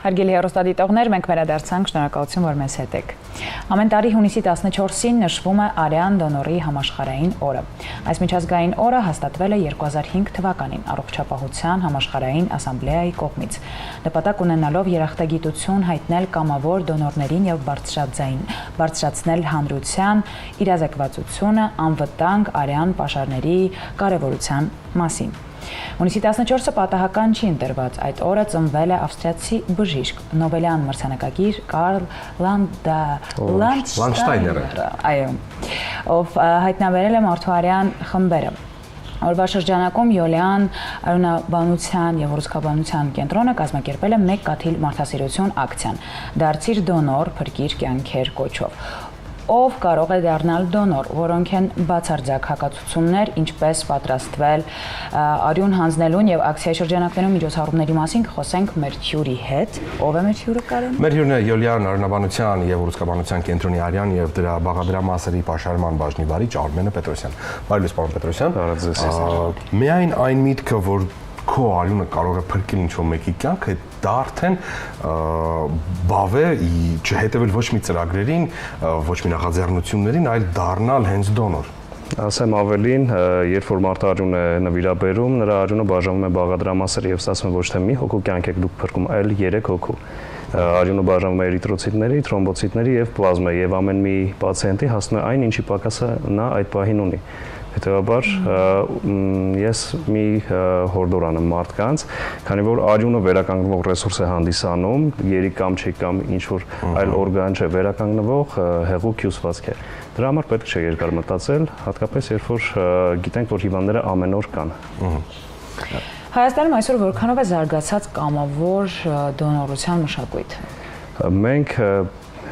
Հարգելի հեռուստադիտողներ, մենք վերադարձանք, շնորհակալություն, որ մեզ հետ եք։ Ամեն տարի հունիսի 14-ին նշվում է արյան դոնորի համաշխարհային օրը։ Այս միջազգային օրը հաստատվել է 2005 թվականին Առողջապահության համաշխարհային ասամբլեայի կողմից։ Նպատակ ունենալով երախտագիտություն հայտնել կամավոր դոնորներին եւ բարձրացնել հանրության իրազեկվածությունը անվտանգ արյան պաշարների կարեւորության մասին։ Հունիսի 14-ը պատահական չի ընտրված, այդ օրը ծնվել է ավստրիացի բժիշկ, Նոբելյան մրցանակակիր Կարլ Լանդշտայները, ով հայտնաբերել է մարդուարյան խմբերը։ Օրվա շրջանակում Յոլիան արյունաբանության եւ ռուսկաբանության կենտրոնը կազմակերպել է մեկ կաթիլ մարդասիրություն ակցիան՝ «Դարձիր դոնոր, փրկիր կյանքեր» կոչով։ Ով կարող է դառնալ դոնոր, որոնք են բացարձակ հակացություններ, ինչպես պատրաստվել արյուն հանձնելուն եւ ակցիայի շրջանակներում միջոցառումների մասին կխոսենք մեր հյուրի հետ։ Ով է մեր հյուրը, Կարեն։ Մեր հյուրն է Յոլիան արյունաբանության եւ ռուսկաբանության կենտրոնի արյան եւ դրա բաղադրամասերի պաշարման բաժնի վարիչ Արմենը Պետրոսյան։ Բարև պարոն Պետրոսյան։ Միայն այն միտքը, որ քո արյունը կարող է փրկել ինչ-որ մեկի կյանքը, դա արդեն բավ է չհետևել ոչ մի ծրագրերին, ոչ մի նախաձեռնություններին, այլ դառնալ հենց դոնոր։ Ասեմ ավելին, երբ որ մարդը արյուն է նվիրաբերում, նրա արյունը բաժանվում է բաղադրամասեր եւ ստացվում է ոչ թե մի հոգու կյանք եք դուք փրկում, այլ 3 հոգու։ Արյունը բաժանվում է էրիթրոցիտների, թրոմբոցիտների եւ պլազմայի եւ ամեն մի պացիենտի հասնում է այն, ինչի պակասը նա այդ պահին ունի։ Հետևաբար ես մի հորդոր անեմ մարդկանց, քանի որ արյունը վերականգնվող ռեսուրս է հանդիսանում, երիկ կամ չի կամ ինչ-որ այլ օրգան չէ, վերականգնվող հեղուկ հյուսվածք է։ Դրա համար պետք չէ երկար մտածել, հատկապես երբ որ գիտենք, որ հիվանդները ամեն օր կան։ Հայաստանում այսօր որքանով է զարգացած կամավոր դոնորության մշակույթը։ Մենք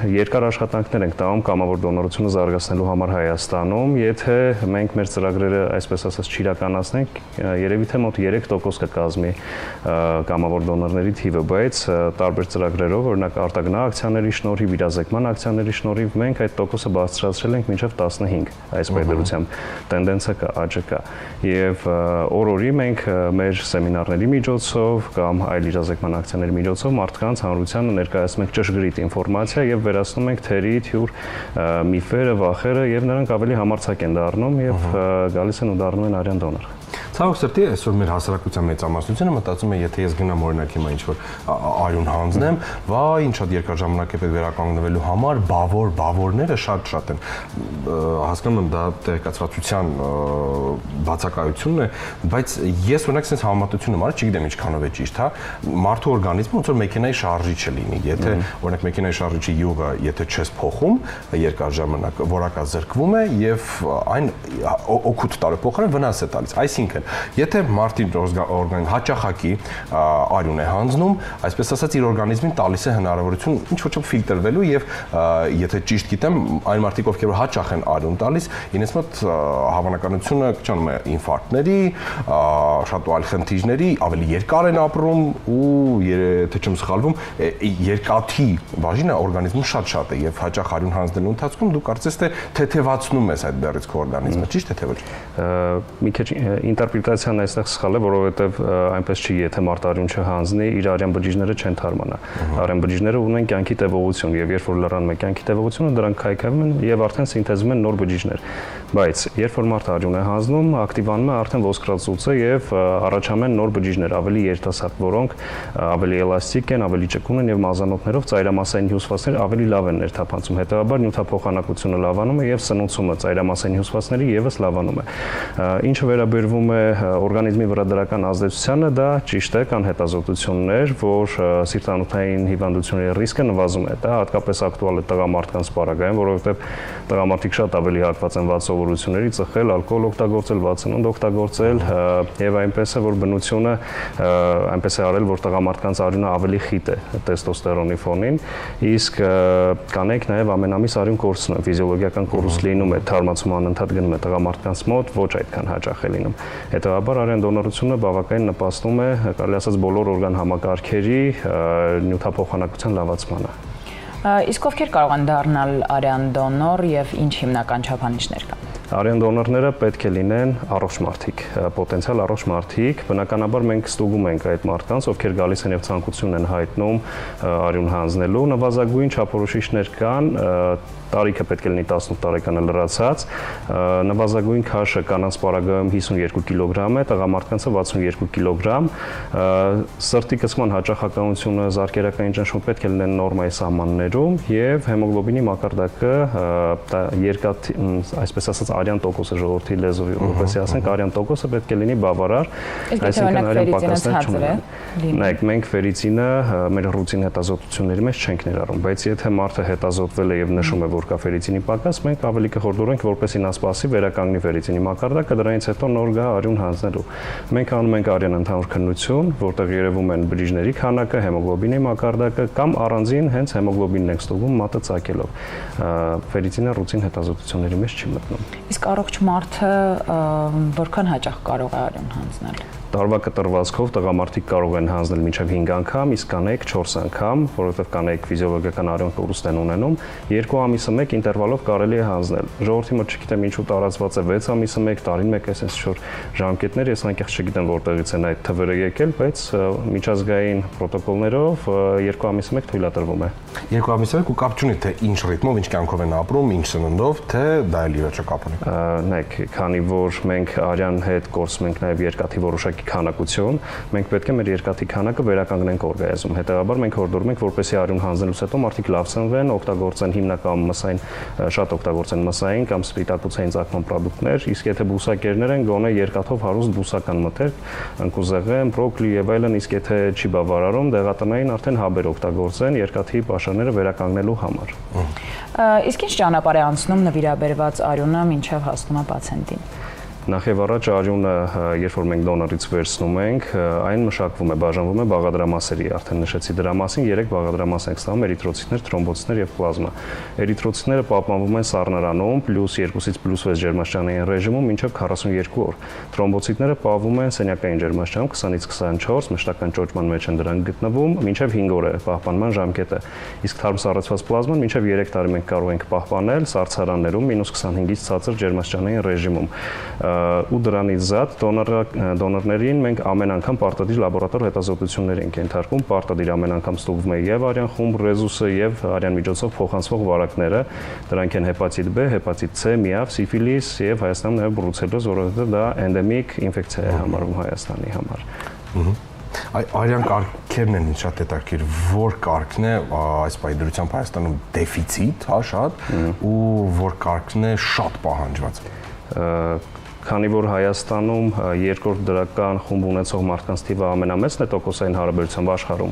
երկար աշխատանքներ ենք տանում կամավոր դոնորությունը զարգացնելու համար Հայաստանում, եթե մենք մեր ծրագրերը, այսպես ասած, չիրականացնենք, երևի թե մոտ 3% կկազմի կամավոր դոնորների թիվը, բայց տարբեր ծրագրերով, օրինակ արտագնա ակցիաների շնորհիվ, իրազեկման ակցիաների շնորհիվ մենք այդ տոկոսը բարձրացրել ենք մինչև 15 այս պայմանությամբ։ Տենդենսը կա, աճը կա։ Եվ օր-օրի մենք մեր սեմինարների միջոցով կամ այլ իրազեկման ակցիաների միջոցով մարդկանց հանրությանը ներկայացնում ենք ճշգրիտ ինֆորմացիա եւ վերացնում ենք թերի, թյուր միֆերը, վախերը եւ նրանք ավելի համարձակ են դառնում եւ գալիս են ու դառնում են արյան դոնոր։ Ցավոք սրտի, այսօր մեր հասարակության մեծամասնությունը մտածում է, եթե ես գնամ օրինակ հիմա ինչ-որ արյուն հանձնեմ, վայ, ինչ շատ երկար ժամանակ է պետք վերականգնվելու համար, բավորները շատ են։ Հասկանում եմ, դա տեղեկացվածության բացակայությունն է, բայց ես օրինակ sense համեմատություն եմ արել, չգիտեմ ինչքանով է ճիշտ, հա, մարդու օրգանիզմը ոնց որ մեքենայի շարժիչը լինի, եթե օրինակ մեքենայի շարժիչի յուղը, եթե չես փոխում երկար ժամանակ, որակա զրկվում է եւ այն օգուտ տալու փոխարեն վնաս է տալիս։ Այսինքն, եթե մարդին օրգանիզմ հաճախակի արյուն է հանձնում, այսպես ասած իր օրգանիզմին տալիս է հնարավորություն ինչ-որ չափ ֆիլտրվելու եւ եթե ճիշտ գիտեմ, այն մարդիկ, ովքեր հաճախ են արյուն տալիս, իրենց մոտ հավանականությունը կճանում է ինֆարկտների, շատ այլ խնդիրների, ավելի երկար են ապրում ու եթե չեմ սխալվում, երկաթի բաժինը օրգանիզմում շատ է եւ հաճախ արյուն հանձնելու ընթացքում դու կարծես թե թեթևացնում ես այդ բեռից քո օրգանիզմը, ճիշտ է թե ոչ։ Մի քիչ ինտերպրետացիան այստեղ սխալ է, որովհետեւ այնպես չի, եթե մարդ արյուն չհանձնի, իր արյան բջիջները չեն թարմանա։ Արյան բջիջները ունեն կյանքի տևողություն եւ երբ որ լրանում է կյանքի տևողությունը, դրանք քայքայվում են եւ արդեն սինթեզվում են նոր բջիջներ։ Բայց երբ որ մարդ արյուն է հանձնում, ակտիվանում է արդեն ոսկրածուծը եւ առաջանում են նոր բջիջներ, ավելի երիտասարդ, որոնք ավելի էլաստիկ են, ավելի ճկուն են եւ մազանոթներով ծայրամասային հյուսվածքներ ավելի լավ են ներթափանցում։ Հետեւաբար նյութափոխանակությունը լավանում է եւ սնուցումը ծայրամասային հյուսվածքների եւս լավանում է։ Ինչը վերաբերվում է օրգանիզմի վրա դրական ազդեցությանը, դա ճիշտ է, կան հետազոտություններ, որ սիրտանոթային հիվանդությունների ռիսկը նվազում է։ Դա հատկապես ակտուալ է տղամարդկանց պարագայում, որովհետեւ տղամարդիկ շատ ավելի հակված են վատ սովորությունների, ծխել, ալկոհոլ օգտագործել, վատսնունդ օգտագործել եւ այնպես է, որ բնությունը այնպես է արել, որ տղամարդկանց արյունը ավելի խիտ է տեստոստերոնի ֆոնին, իսկ կանայք նաեւ ամենամիս արյուն կորցնում են, ֆիզիոլոգիական կորուստ լինում է, թարմացումը անընդհատ գնում է տղամարդկանց մոտ, ոչ այդքան հաճախ է լինում։ Հետևաբար արյան դոնորությունը բավականին նպաստում է, կարելի ասած, բոլոր օրգան համակարգերի նյութափոխանակության լավացմանը։ Իսկ ովքեր կարող են դառնալ արյան դոնոր եւ ինչ հիմնական չափանիշներ կան։ Արյան դոնորները պետք է լինեն առողջ մարդիկ, պոտենցիալ առողջ մարդիկ, բնականաբար մենք ստուգում ենք այդ մարդկանց, ովքեր գալիս են եւ ցանկություն են հայտնում արյուն հանձնելու, նվազագույն չափորոշիչներ կան, տարիքը պետք է լինի 18 տարեկանը լրացած, նվազագույն քաշը կանանց պարագայում 52 կիլոգրամ է, տղամարդկանցը 62 կիլոգրամ, սրտի կծման հաճախականությունը, զարկերակային ճնշումը պետք է լինեն նորմայի սահմաններում եւ հեմոգլոբինի մակարդակը երկաթ, այսպես ասած, արյան տոկոսը ժողովրդի լեզվով, որպես ասենք, արյան տոկոսը պետք է լինի բավարար, այսինքն արյան պակասներ չունեն։ Նայեք, մենք ֆերիցինը մեր ռուտին հետազոտությունների մեջ չենք ներառում, բայց եթե մարդը հետազոտվել է եւ նշում է, որ կա ֆերիցինի պակաս, մենք ավելի կխորհուրդենք, որպեսզի նա սպասի վերականգնի ֆերիցինի մակարդակը, դրանից հետո նոր գա արյուն հանձնելու։ Մենք անում ենք արյան ընդհանուր քննություն, որտեղ երևում են բջիջների քանակը, հեմոգլոբինի մակարդակը կամ առանձին հենց հեմոգլոբինն ենք ստուգում մատը ծակելով։ Ֆերիցինը ռուտին հետազոտությունների մեջ չի մտնում։ Իսկ առողջ մարդը որքան հաճախ կարող է արյուն հանձնել։ Տարվա կտրվածքով տղամարդիկ կարող են հանձնել մինչև 5 անգամ, իսկ կանայք 4 անգամ, որովհետև կանայք ֆիզիոլոգիական արյուն կորուստ են ունենում, 2 ամիսը 1 ինտերվալով կարելի է հանձնել։ Ժողովրդի մոտ չգիտեմ ինչու տարածված է 6 ամիսը 1, տարին 1, այսպես շուտ ժամկետներ, ես անկեղծ չգիտեմ որտեղից են այդ թվերը եկել, բայց միջազգային պրոտոկոլներով 2 ամիսը 1 թույլատրվում է։ 2 ամիսը 1 ու կապ չունի թե ինչ ռիթմով, ինչ կյանքով են ապրում, ինչ սննդով, թե դա էլ իվերջո կապ ունի։ Նայեք, քանի որ մենք արյան հետ կորսում ենք նաև երկաթի որոշակի քանակություն, մենք պետք է մեր երկաթի քանակը վերականգնենք օրգանիզմում։ Հետևաբար մենք հորդորում ենք, որպեսզի արյուն հանձնելուց հետո մարդիկ լավ սնվեն, օգտագործեն հիմնական մսային, շատ օգտագործեն մսային կամ սպիտակուցային ծակման պրոդուկտներ, իսկ եթե բուսակերներ են, գոնե երկաթով հարուստ բուսական մթերք, ընկուզեղեն, բրոկլի եւ այլն, իսկ եթե չի բավարարում, դեղատնային արդեն հաբեր օգտագործեն երկաթի պաշարները վերականգնելու համար։ Իսկ ինչ ճանապարհ է անցնում նվիրաբերված արյունը մինչև հասնում է պացիենտին։ Նախ եւ առաջ արյունը, երբ որ մենք դոնորից վերցնում ենք, այն մշակվում է, բաժանվում է բաղադրամասերի, արդեն նշեցի դրա մասին, 3 բաղադրամաս ենք ստանում՝ էրիթրոցիտներ, թրոմբոցիտներ եւ պլազմա։ Էրիթրոցիտները պահպանվում են սառնարանում +2-ից +6 ջերմաստիճանային ռեժիմում մինչև 42 օր։ Թրոմբոցիտները պահվում են սենյակային ջերմաստիճանում 20-ից 24, մշտական ճոճման մեջ են դրանք գտնվում, մինչև 5 օր է պահպանման ժամկետը։ Իսկ թարմ սառեցված պլազման մինչև 3 տարի մենք կարող ենք պահպանել սառցարաններում -25-ից ցածր ջերմաստիճանային ռեժիմում։ Ու դրանից զատ դոնորներին մենք ամեն անգամ պարտադիր լաբորատոր հետազոտություններ ենք ենթարկում, պարտադիր ամեն անգամ ստուգվում է եւ արյան խումբ ռեզուսը եւ արյան միջոցով փոխանցվող վարակները, դրանք են հեպատիտ B, հեպատիտ C, միավ, սիֆիլիս եւ Հայաստանում նաեւ բրուցելոզ, որովհետեւ դա էնդեմիկ ինֆեկցիա է համարվում Հայաստանի համար։ Արյան կարգերն են շատ հետաքրքիր, որ կարգն է այս պայդրությամբ Հայաստանում դեֆիցիտ, հա, շատ, ու որ կարգն է շատ պահանջված։ Քանի որ Հայաստանում երկրորդ դրական խումբ ունեցող մարդկանց թիվը ամենամեծն է տոկոսային հարաբերությամբ աշխարհում,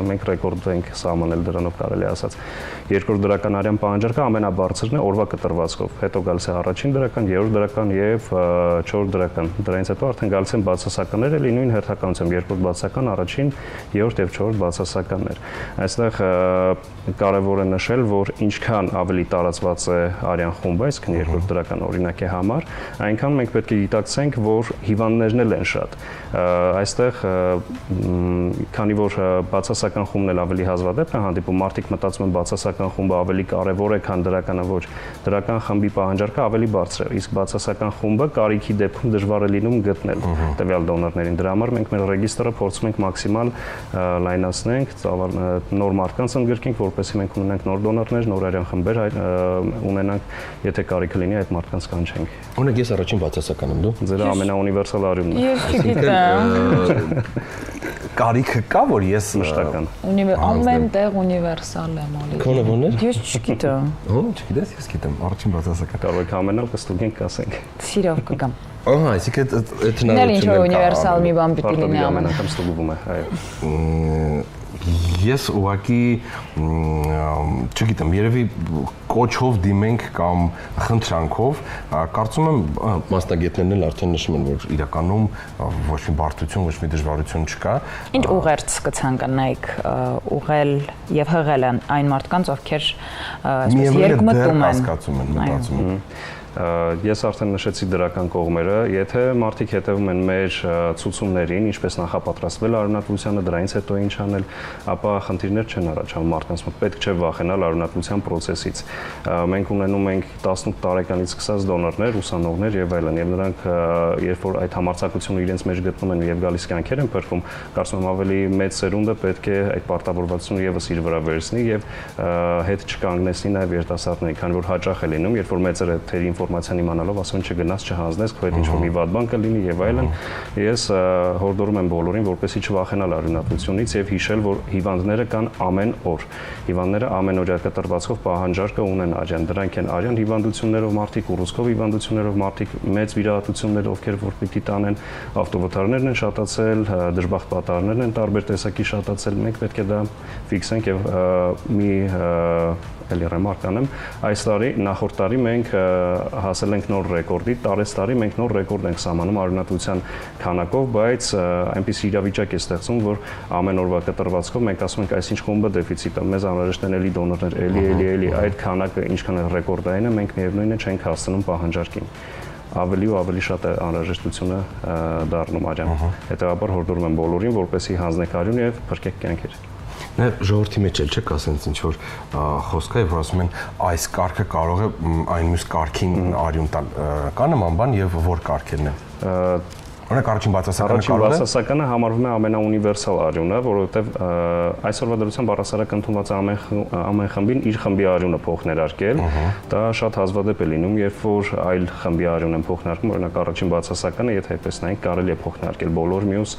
մենք ռեկորդ ենք սահմանել դրանով կարելի ասած։ Երկրորդ դրական արյան պահանջարկը ամենաբարձրն է օրվա կտրվածքով, հետո գալիս է առաջին դրական, երրորդ դրական եւ չորրորդ դրական։ Դրանից հետո արդեն գալիս են բացասականները, լի նույն հերթականությամբ երկրորդ բացասական, առաջին, երրորդ եւ չորրորդ բացասականներ։ Այստեղ կարևոր է նշել, որ ինչքան ավելի տարածված է արյան խումբը, այսինքն երկրորդ դրական օրինակի համար, այնքան մենք պետք է գիտակցենք, որ հիվանդներն էլ են շատ։ Այստեղ քանի որ բացասական խումբն էլ ավելի հազվադեպ է հանդիպում, մարդիկ մտածում են բացասական խումբը ավելի կարևոր է, քան դրականը, ոչ։ Դրական խմբի պահանջարկը ավելի բարձր է, իսկ բացասական խումբը կարիքի դեպքում դժվար է լինում գտնել տվյալ դոնորներին։ Դրա համար մենք մեր ռեգիստրը փորձում ենք մաքսիմալ լայնացնենք, նոր մարդկանց ընդգրկենք, որպեսզի մենք ունենանք նոր դոնորներ, նոր արյան խմբեր ունենանք, եթե կարիքը լինի այդ մարդկանց կանչենք։ Օրինակ ես առաջին բացասական եմ, դու։ Ձեր ամենաունիվերսալ արյունն է։ Ես չգիտեմ։ Կարիքը կա, որ ես մշտական։ Ամեն տեղ ունիվերսալ եմ ալի։ Քոնը ո՞ն է։ Ես չգիտեմ։ Ո՞ն, չգիտես, ես գիտեմ, առաջին բացասական։ Կարող եք ամենալ կստուգենք, կասենք։ Սիրով կգամ։ Ահա, այսինքն այդ հնարավորությունն է։ Ինչ որ ունիվերսալ մի բան պիտի լինի ամեն անգամ ստուգվում է, այո։ Ես ուղղակի չգիտեմ, երևի կոչով դիմենք կամ խնդրանքով, կարծում եմ մասնագետներն էլ արդեն նշում են, որ իրականում ոչ մի բարդություն, ոչ մի դժվարություն չկա։ Ինչ ուղերձ կցանկանայիք ուղղել եւ հղել այն մարդկանց, ովքեր այսպես երկմտում են, հասկացում են, մտածում են։ Ես արդեն նշեցի դրական կողմերը, եթե մարդիկ հետևում են մեր ցուցումներին, ինչպես նախապատրաստվել արյունատվությանը, դրանից հետո ինչ անել, ապա խնդիրներ չեն առաջանում մարդկանց մոտ։ Պետք չէ վախենալ արյունատվության process-ից։ Մենք ունենում ենք 18 տարեկանից սկսած դոնորներ, ուսանողներ եւ այլն, եւ նրանք երբ որ այդ համարձակությունը իրենց մեջ գտնում են եւ գալիս կյանքեր են փրկում, կարծում եմ ավելի մեծ սերունդը պետք է այդ պարտավորվածությունը եւս իր վրա վերցնի եւ հետ չկանգնեցնի նաեւ երիտասարդներին, քանի որ հաճախ է լինում, երբ որ մեծերը թերի ինֆորմացիան իմանալով ասում են չգնաս, չհանձնես, քո հետ ինչ-որ մի վատ բան կլինի եւ այլն։ Ես հորդորում եմ բոլորին, որպեսզի չվախենալ արյունատվությունից եւ հիշել, որ հիվանդները կան ամեն օր։ Հիվանդները ամենօրյա կտրվածքով պահանջարկը ունեն արյան։ Դրանք են արյան հիվանդություններով մարդիկ, ուռուցքով հիվանդություններով մարդիկ, մեծ վիրահատություններ, ովքեր որ պիտի տանեն, ավտովթարներն են շատացել, դժբախտ պատահարներն են տարբեր տեսակի շատացել։ Մենք պետք է դա ֆիքսենք եւ մի էլի ռեմարկ անեմ, այս տարի, նախորդ տարի մենք հասել ենք նոր ռեկորդի, տարեստարի մենք նոր ռեկորդ ենք սահմանում արյունատվության քանակով, բայց այնպիսի իրավիճակ է ստեղծում, որ ամեն օրվա կտրվածքով մենք ասում ենք այսինչ խումբը դեֆիցիտ է, մեզ անհրաժեշտ են էլի դոնորներ, էլի այդ քանակը ինչքան է ռեկորդային է, մենք միևնույնն է չենք հասցնում պահանջարկին։ Ավելի ու ավելի շատ է անհրաժեշտությունը դառնում արյան։ Հետևաբար հորդորում եմ բոլորին, որպեսզի հանձնեք արյուն եւ փրկեք կյանքեր։ Ժողովրդի մեջ էլ չկա ասենց ինչ որ խոսք է, որ ասում են այս կարգը կարող է այն մյուս կարգին արյուն տալ։ Կա նման բան եւ որ կարգերն են։ Օրինակ առաջին բացասականը համարվում է ամենաունիվերսալ արյունը, որովհետև այսօրվա դրությամբ առհասարակ ընդունված է ամեն խմբին իր խմբի արյունը փոխներարկել։ Դա շատ հազվադեպ է լինում, երբ որ այլ խմբի արյուն են փոխներարկում, օրինակ առաջին բացասականը, եթե այդպես նայենք, կարելի է փոխներարկել բոլոր մյուս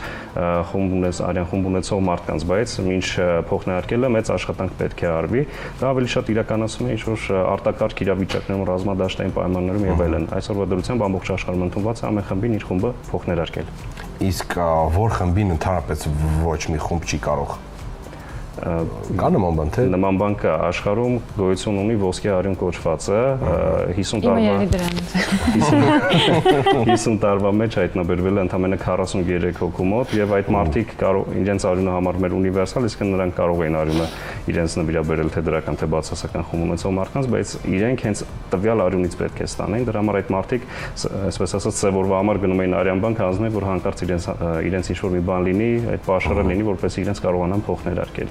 արյան խումբ ունեցող մարդկանց, բայց մինչ փոխներարկելը մեծ աշխատանք պետք է արվի։ Դա ավելի շատ իրականացում է ինչ-որ արտակարգ իրավիճակներում, ռազմադաշտային պայմաններում եւ այլն։ Այսօրվա դրությամբ ամբողջ աշխարհում ընդունված է ամեն խմբին իր խումբը փոխներարկել։ Իսկ որ խմբին ընդհանրապես ոչ մի խումբ չի կարող։ Կա նման բան, թե նման բան կա աշխարհում գոյություն ունի ոսկե արյուն կոչվածը 50 տարվա մեջ հայտնաբերվել է ընդամենը 43 հոգու մոտ եւ այդ մարդիկ կարող իրենց արյունը համարում են ունիվերսալ, իսկ նրանք կարող էին արյունը իրենց նվիրաբերել թե դրական թե բացասական խումբ ունեցող մարդկանց, բայց իրենք հենց տվյալ արյունից պետք է ստանային, դրա համար այդ մարդիկ այսպես ասած ծևորվա համար գնում էին արյան բանկ հանձնել, որ հանկարծ իրենց ինչ-որ մի բան լինի, այդ պաշարը լինի, որպես իրենց կարողանան փոխներարկել։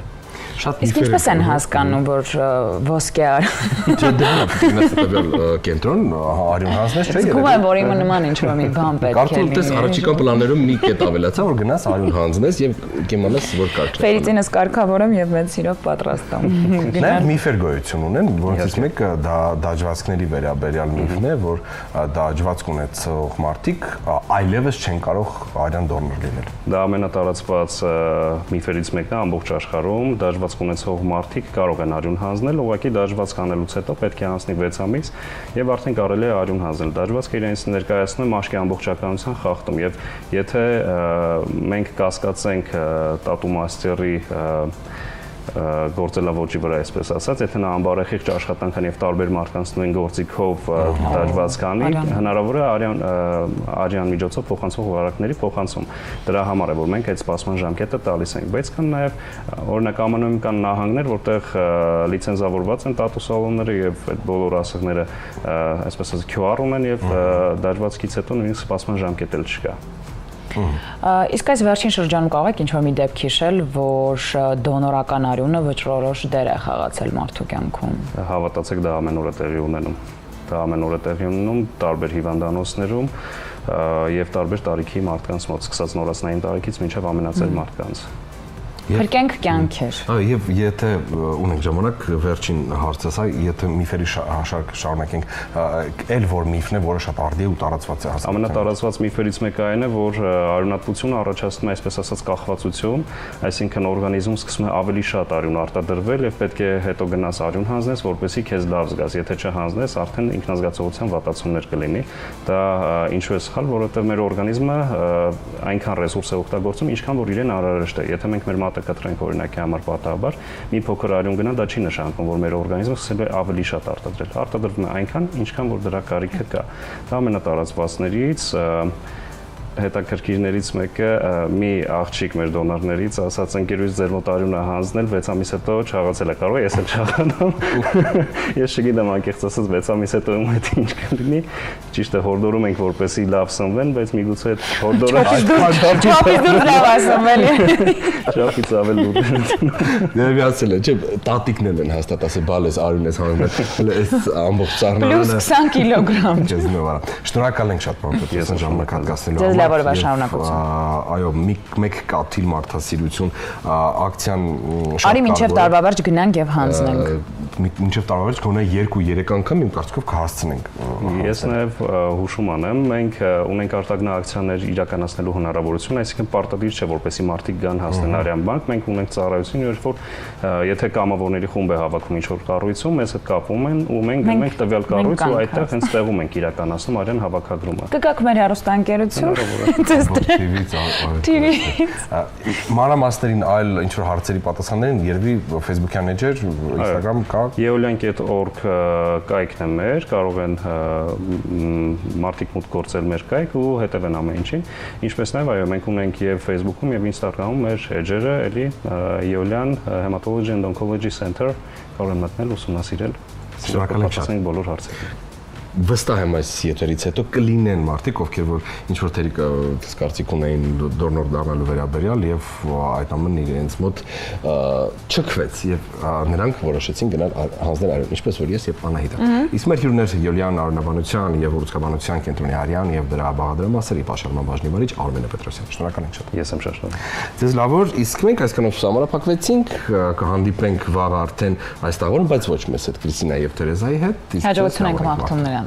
Իսկ ինչպես են հասկանում, որ ոսկե արյուն։ Չէ, դեռ կենտրոն արյուն հանձնես, չէ՞։ Զգում եմ, որ իմը նման ինչ-որ մի բան պետք է լինի։ Կարծում ես առաջիկա պլաններում մի կետ ավելացա, որ գնաս արյուն հանձնես եւ կիմանաս որ կարգ է։ Ֆերիտինս կարգավորեմ եւ մեծ սիրով պատրաստում։ Նաեւ միֆեր գոյություն ունեն, որոնցից մեկը դա դաջվածքների վերաբերյալ միֆն է, որ դաջվածք ունեցող մարդիկ այլևս չեն կարող արյան դոնոր լինել։ Դա ամենատարածված միֆերից մեկն է ամբողջ աշխարհում, դաջվածք ունեցող մարդիկ կարող են արյուն հանձնել, ուղղակի դաջվածք անելուց հետո պետք է անցնի 6 ամիս եւ արդեն կարելի է արյուն հանձնել։ Դաջվածքը իրենից ներկայացնում է մաշկի ամբողջականության խախտում եւ եթե մենք կասկածենք տատու մաստերի գործելավոճի վրա, այսպես ասած, եթե նա անբարեխիղճ աշխատանք անի եւ տարբեր մարդկանց նույն գործիքով դաջվածք անի, հնարավոր է արյան միջոցով փոխանցող վարակների փոխանցում։ Դրա համար է, որ մենք այդ սպասման ժամկետը տալիս ենք, բայց կան նաեւ օրինակ ԱՄՆ-ում կան նահանգներ, որտեղ լիցենզավորված են տատու սալոնները եւ այդ բոլոր ասեղները, այսպես ասած, QR ունեն եւ դաջվածքից հետո նույնիսկ սպասման ժամկետ էլ չկա։ Իսկ այս վերջին շրջանում կարող եք ինչ-որ մի դեպք հիշել, որ դոնորական արյունը վճռորոշ դեր է խաղացել մարդու կյանքում։ Հավատացեք, դա ամեն օր է տեղի ունենում։ Դա ամեն օր է տեղի ունենում տարբեր հիվանդանոցներում եւ տարբեր տարիքի մարդկանց մոտ, սկսած նորածնային տարիքից մինչեւ ամենածեր մարդկանց։ Փրկենք կյանքեր։ Եվ եթե ունենք ժամանակ, վերջին հարցս է, եթե միֆերի հաշարքը շարունակենք, այլ որ միֆն է, որը շատ արդի ու տարածված է հասարակության։ Ամենատարածված միֆերից մեկը այն է, որ արյունատվությունը առաջացնում է այսպես ասած կախվածություն, այսինքն օրգանիզմում սկսում է ավելի շատ արյուն արտադրվել եւ պետք է հետո գնաս արյուն հանձնես, որպեսզի քեզ լավ զգաս։ Եթե չհանձնես, արդեն ինքնազգացողության վատացումներ կլինի։ Դա ինչու է սխալ, որովհետեւ մեր օրգանիզմը այնքան ռեսուրս է օգտագործում, ինչքան որ իրեն անհրաժեշտ է։ Եթե մենք մեր կտրենք օրինակի համար պատահաբար մի փոքր արյուն գնա, դա չի նշանակում, որ մեր օրգանիզմը սկսել է ավելի շատ արտադրել։ Արտադրվում է այնքան, ինչքան որ դրա կարիքը կա։ Դա ամենատարածվածներից հետաքրքիրներից մեկը մի աղջիկ մեր դոնորներից ասաց ընկերուց ձեր մոտ արյունը հանձնել 6 ամիս հետո չաղացել է, կարող է ես էլ չաղանամ։ Ես չգիտեմ անկեղծ ասած 6 ամիս հետո ում հետ ինչ կլինի։ Ճիշտ է, հորդորում ենք որպեսզի լավ սնվեն, բայց միգուցե այդ հորդորը չափից դուրս լավ ասում էլի։ Չափից ավել դուրս։ Ներկայացել է, չէ, տատիկներն են հաստատ ասել, բալես արյուն ես հանձնել, հələ այս ամբողջ ծառնալը Պլյուս 20 կիլոգրամ։ Չես նվարա։ Շնորհակալ ենք շատ բան, ես ժամանակ հատկացնելու Ձեզ լավ օրվա շարունակություն։ Այո, մեկ կաթիլ մարդասիրություն, ակցիան շատ Արի մինչև տարվա վերջ գնանք եւ հանձնենք։ Մինչև տարվա վերջ գոնե 2-3 անգամ իմ կարծիքով կհասցնենք։ Ես նաև հուշում անեմ, մենք ունենք արտագնա ակցիաներ իրականացնելու հնարավորություն, այսինքն պարտադիր չէ, որպեսզի մարդիկ գան հասնեն Արյան բանկ, մենք ունենք ծառայություն, երբ որ եթե կամավորների խումբ է հավաքում ինչ-որ կառույցում, մեզ հետ կապվում են ու մենք գնում ենք տվյալ կառույց ու այդտեղ հենց տեղում ենք իրականացնում Արյան հավաքագրումը։ Կգաք մեր հեռուստաընկերություն։ Մանրամասներին այլ ինչ-որ հարցերի պատասխաններին երևի Facebook-յան էջեր, Instagram կա։ Yeolian.org կայքն է մեր, կարող են մարդիկ մուտք գործել մեր կայք ու հետևեն ամեն ինչին։ Ինչպես նաև այո, մենք ունենք եւ Facebook-ում եւ Instagram-ում մեր էջերը, էլի Yeolian Hematology and Oncology Center, կարող են մտնել ուսումնասիրել։ Շնորհակալ եմ շատ բոլոր հարցերին։ Վստահ եմ այս եթերից հետո կլինեն մարդիկ, ովքեր որ ինչ որ թերի կարծիք ունեին դոնոր դառնալու վերաբերյալ եւ այդ ամենը իրենց մոտ չքվեց եւ նրանք որոշեցին գնալ հանձնել արյուն, ինչպես որ ես եւ Անահիտը։ Իսկ մեր հյուրներ Yeolian արյունաբանության եւ ուռուցքաբանության կենտրոնի Արյան եւ դրա բաղադրամասերի պաշարման բաժնի վարիչ Արմենը Պետրոսյան։ Շնորհակալ ենք շատ։ Ես եմ շատ շնորհակալ։ Ձեզ լավ օր, իսկ մենք այսքանով սամարափակվեցինք, կհանդիպենք վաղ արդեն այս տաղորում, բայց ոչ մեզ հետ Կրիստինայի եւ Թերեզայի հետ։ Հաջողություն ենք մաղթում նրանց։